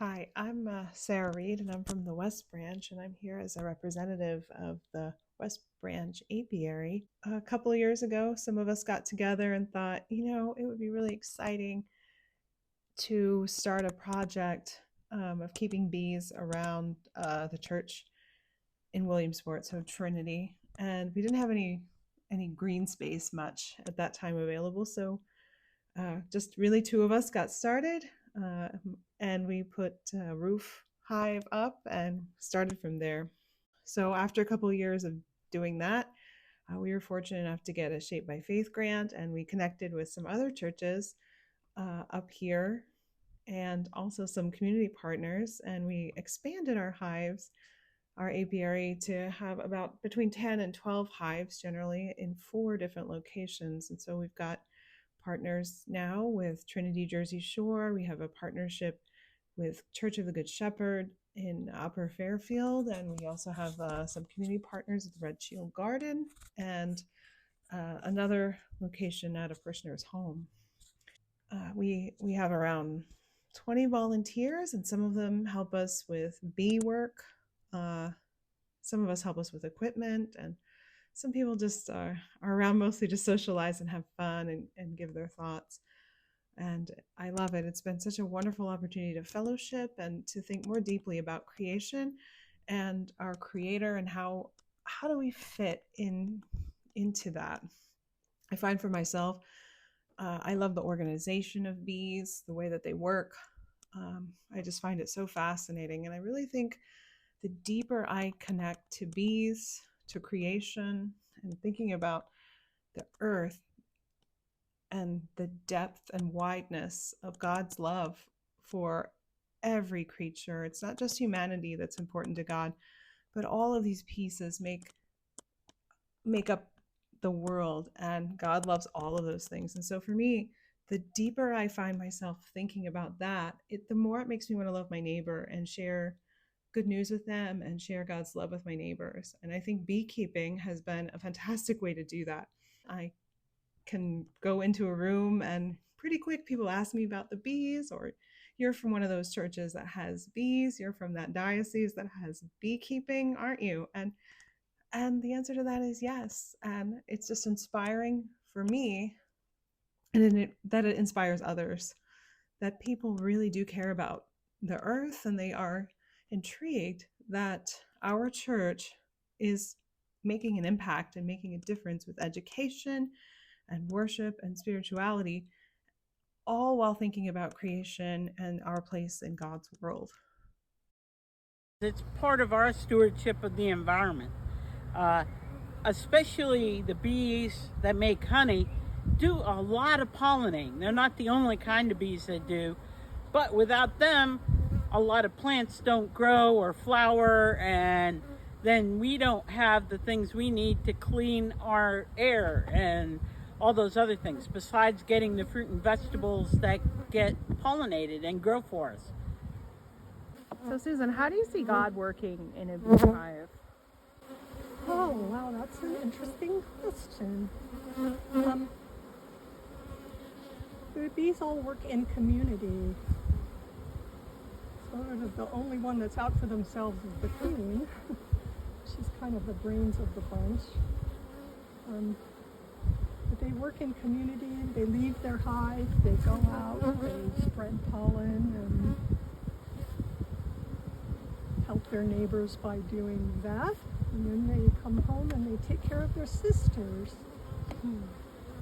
Hi, I'm Sarah Reed, and I'm from the West Branch, and I'm here as a representative of the West Branch Apiary. A couple of years ago, some of us got together and thought, it would be really exciting to start a project of keeping bees around the church in Williamsport, so Trinity. And we didn't have any green space much at that time available, so just really two of us got started, uh, and we put a roof hive up and started from there. So after a couple of years of doing that, we were fortunate enough to get a Shape by Faith grant, and we connected with some other churches up here and also some community partners, and we expanded our hives, our apiary, to have about between 10 and 12 hives generally in 4 different locations. And so we've got partners now with Trinity Jersey Shore. We have a partnership with Church of the Good Shepherd in Upper Fairfield, and we also have some community partners at the Red Shield Garden and another location at a parishioner's home. We have around 20 volunteers, and some of them help us with bee work. Some of us help us with equipment, and some people just are around mostly to socialize and have fun and give their thoughts. And I love it. It's been such a wonderful opportunity to fellowship and to think more deeply about creation and our creator, and how do we fit into that. I find for myself, I love the organization of bees, the way that they work. I just find it so fascinating. And I really think the deeper I connect to bees, to creation, and thinking about the earth and the depth and wideness of God's love for every creature. It's not just humanity that's important to God, but all of these pieces make up the world, and God loves all of those things. And so for me, the deeper I find myself thinking about that, the more it makes me want to love my neighbor and share good news with them and share God's love with my neighbors. And I think beekeeping has been a fantastic way to do that. I can go into a room and pretty quick people ask me about the bees, or you're from one of those churches that has bees, you're from that diocese that has beekeeping, aren't you? And the answer to that is yes. And it's just inspiring for me, and that it inspires others, that people really do care about the earth, and they are intrigued that our church is making an impact and making a difference with education and worship and spirituality, all while thinking about creation and our place in God's world. It's part of our stewardship of the environment. Especially the bees that make honey do a lot of pollinating. They're not the only kind of bees that do, but without them, a lot of plants don't grow or flower, and then we don't have the things we need to clean our air and all those other things, besides getting the fruit and vegetables that get pollinated and grow for us. So Susan, how do you see God working in a beehive? Oh, wow, that's an interesting question. The bees all work in community. Sort of the only one that's out for themselves is the queen. She's kind of the brains of the bunch. But they work in community, they leave their hive, they go out, they spread pollen and help their neighbors by doing that. And then they come home and they take care of their sisters.